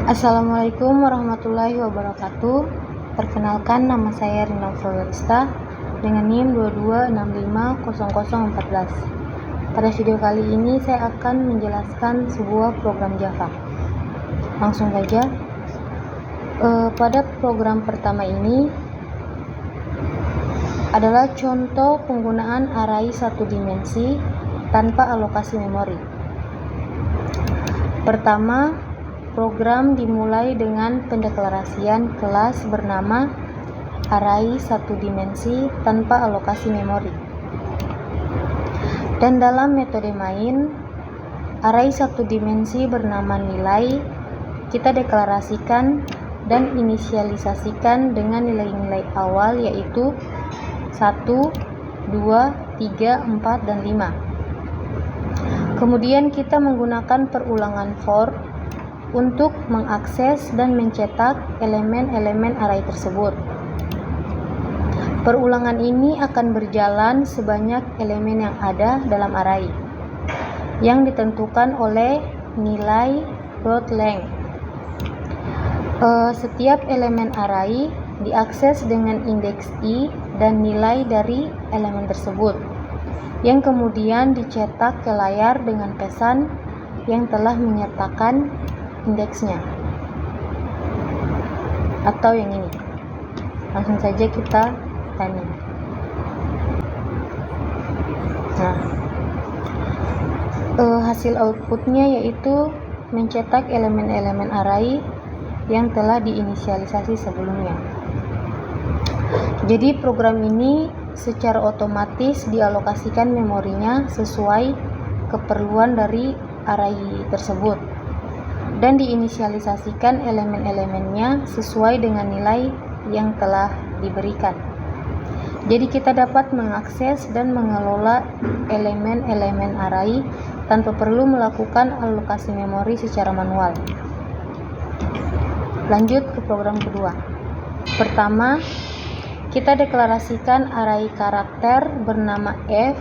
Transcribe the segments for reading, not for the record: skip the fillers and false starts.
Assalamualaikum warahmatullahi wabarakatuh. Perkenalkan, nama saya Rina Florista dengan NIM 22650014. Pada video kali ini saya akan menjelaskan sebuah program Java. Langsung saja. Pada program pertama ini adalah contoh penggunaan array satu dimensi tanpa alokasi memori. Pertama, program dimulai dengan pendeklarasian kelas bernama array satu dimensi tanpa alokasi memori. Dan dalam metode main, array satu dimensi bernama nilai kita deklarasikan dan inisialisasikan dengan nilai-nilai awal yaitu 1, 2, 3, 4, dan 5. Kemudian kita menggunakan perulangan for untuk mengakses dan mencetak elemen-elemen array tersebut. Perulangan ini akan berjalan sebanyak elemen yang ada dalam array, yang ditentukan oleh nilai .length. Setiap elemen array diakses dengan indeks i dan nilai dari elemen tersebut, yang kemudian dicetak ke layar dengan pesan yang telah menyertakan indeksnya, atau yang ini. Langsung saja kita running. Hasil outputnya yaitu mencetak elemen-elemen array yang telah diinisialisasi sebelumnya. Jadi program ini secara otomatis dialokasikan memorinya sesuai keperluan dari array tersebut dan diinisialisasikan elemen-elemennya sesuai dengan nilai yang telah diberikan. Jadi kita dapat mengakses dan mengelola elemen-elemen array tanpa perlu melakukan alokasi memori secara manual. Lanjut ke program kedua. Pertama, kita deklarasikan array karakter bernama f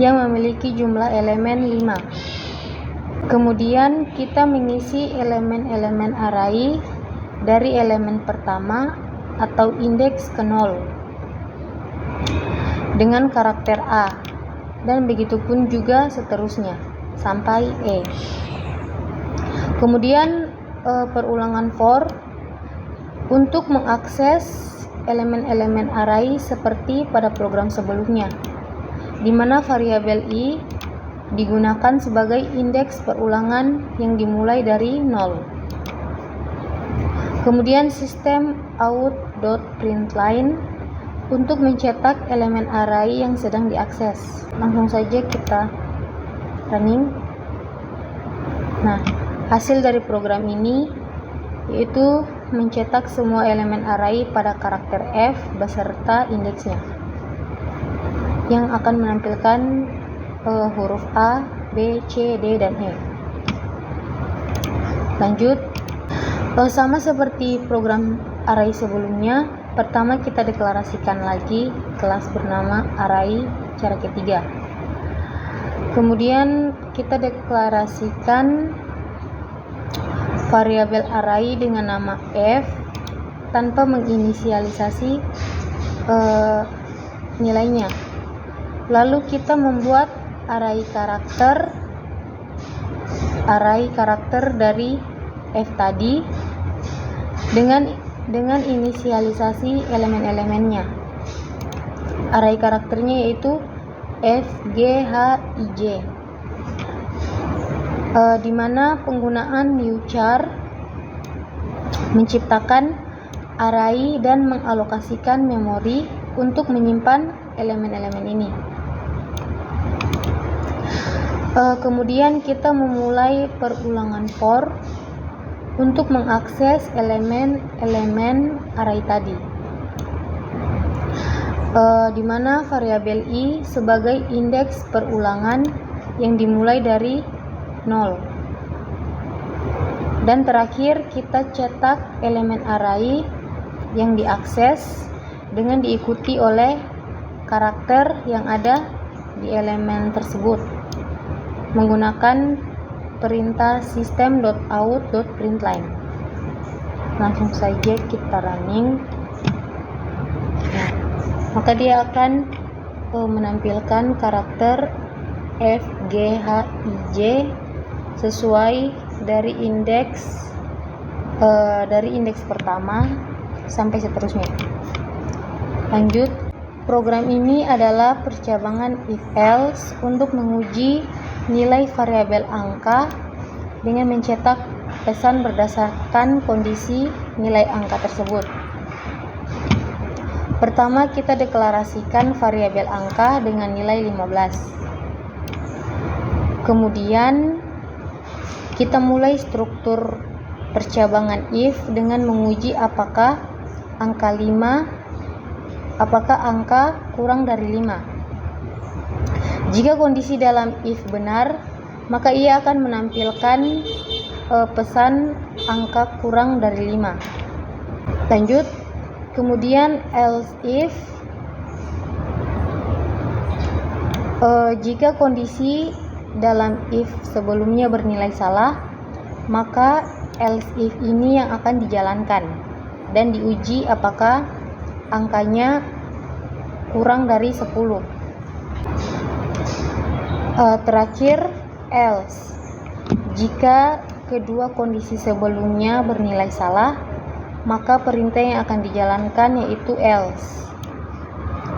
yang memiliki jumlah elemen 5. Kemudian kita mengisi elemen-elemen array dari elemen pertama atau indeks ke 0 dengan karakter A, dan begitupun juga seterusnya sampai E. Kemudian perulangan for untuk mengakses elemen-elemen array seperti pada program sebelumnya, di mana variabel i digunakan sebagai indeks perulangan yang dimulai dari 0. Kemudian sistem out.println untuk mencetak elemen array yang sedang diakses. Langsung saja kita running. Hasil dari program ini yaitu mencetak semua elemen array pada karakter f beserta indeksnya, yang akan menampilkan huruf A, B, C, D, dan E. Lanjut. Sama seperti program array sebelumnya, pertama kita deklarasikan lagi kelas bernama array cara ketiga. Kemudian kita deklarasikan variabel array dengan nama f tanpa menginisialisasi nilainya. Lalu kita membuat array karakter dari f tadi dengan inisialisasi elemen-elemennya. Array karakternya yaitu f, g, h, i, j, di mana penggunaan newchar menciptakan array dan mengalokasikan memori untuk menyimpan elemen-elemen ini. Kemudian kita memulai perulangan for untuk mengakses elemen-elemen array tadi, di mana variabel i sebagai indeks perulangan yang dimulai dari 0. Dan terakhir kita cetak elemen array yang diakses dengan diikuti oleh karakter yang ada di elemen tersebut menggunakan perintah system.out.println. Langsung saja kita running. Nah, maka dia akan menampilkan karakter F, G, H, I, J sesuai dari indeks pertama sampai seterusnya. Lanjut, program ini adalah percabangan if-else untuk menguji nilai variabel angka dengan mencetak pesan berdasarkan kondisi nilai angka tersebut. Pertama, kita deklarasikan variabel angka dengan nilai 15. Kemudian, kita mulai struktur percabangan if dengan menguji apakah angka kurang dari 5. Jika kondisi dalam if benar, maka ia akan menampilkan pesan angka kurang dari 5. Lanjut, kemudian else if jika kondisi dalam if sebelumnya bernilai salah, maka else if ini yang akan dijalankan dan diuji apakah angkanya kurang dari 10. Terakhir, else jika kedua kondisi sebelumnya bernilai salah, maka perintah yang akan dijalankan yaitu else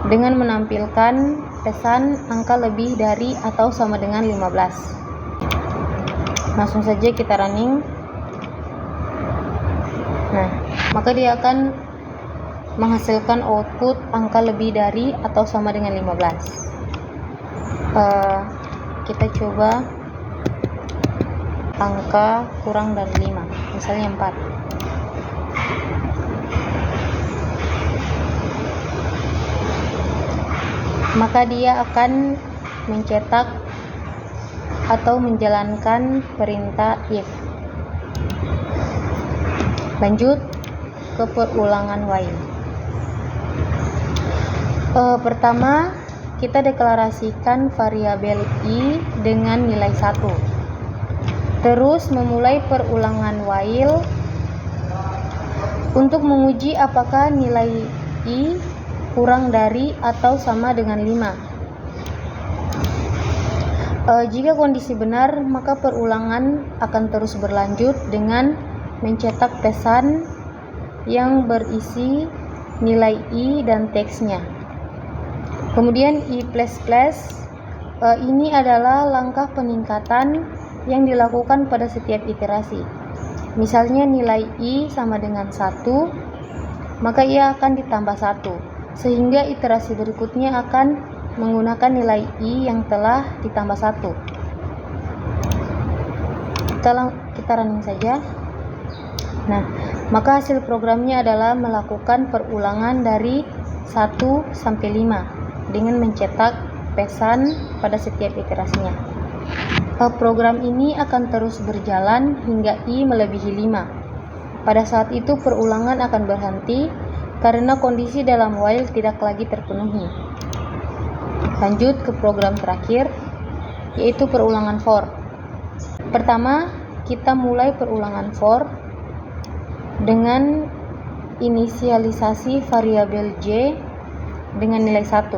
dengan menampilkan pesan angka lebih dari atau sama dengan 15. Langsung saja kita running. Nah, maka dia akan menghasilkan output angka lebih dari atau sama dengan 15. Kita coba angka kurang dari 5, misalnya 4. Maka dia akan mencetak atau menjalankan perintah if. Lanjut ke perulangan while. Pertama, kita deklarasikan variabel i dengan nilai 1. Terus memulai perulangan while untuk menguji apakah nilai i kurang dari atau sama dengan 5. Jika kondisi benar, maka perulangan akan terus berlanjut dengan mencetak pesan yang berisi nilai i dan teksnya. Kemudian i++, ini adalah langkah peningkatan yang dilakukan pada setiap iterasi. Misalnya nilai i sama dengan 1, maka ia akan ditambah 1. Sehingga iterasi berikutnya akan menggunakan nilai i yang telah ditambah 1. Kita running saja. Nah, maka hasil programnya adalah melakukan perulangan dari 1 sampai 5 dengan mencetak pesan pada setiap iterasinya. Program ini akan terus berjalan hingga i melebihi 5. Pada saat itu perulangan akan berhenti karena kondisi dalam while tidak lagi terpenuhi. Lanjut ke program terakhir, yaitu perulangan for. Pertama, kita mulai perulangan for dengan inisialisasi variabel j dengan nilai 1.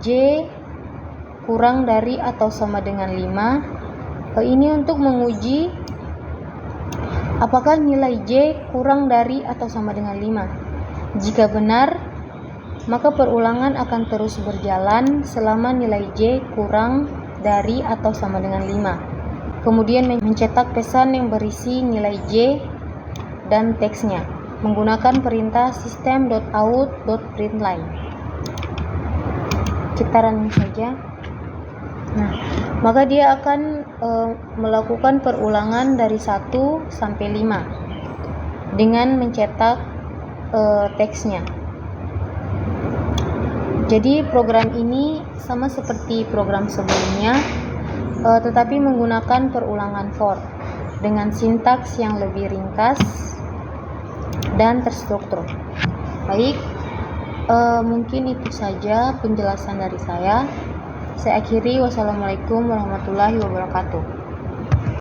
J kurang dari atau sama dengan 5. Ini untuk menguji apakah nilai j kurang dari atau sama dengan 5. Jika benar, maka perulangan akan terus berjalan selama nilai j kurang dari atau sama dengan 5. Kemudian mencetak pesan yang berisi nilai j dan teksnya menggunakan perintah system.out.println. Kita running saja. Nah, maka dia akan melakukan perulangan dari 1 sampai 5 dengan mencetak teksnya. Jadi program ini sama seperti program sebelumnya, tetapi menggunakan perulangan for dengan sintaks yang lebih ringkas dan terstruktur. Baik, mungkin itu saja penjelasan dari saya. Saya akhiri, wassalamualaikum warahmatullahi wabarakatuh.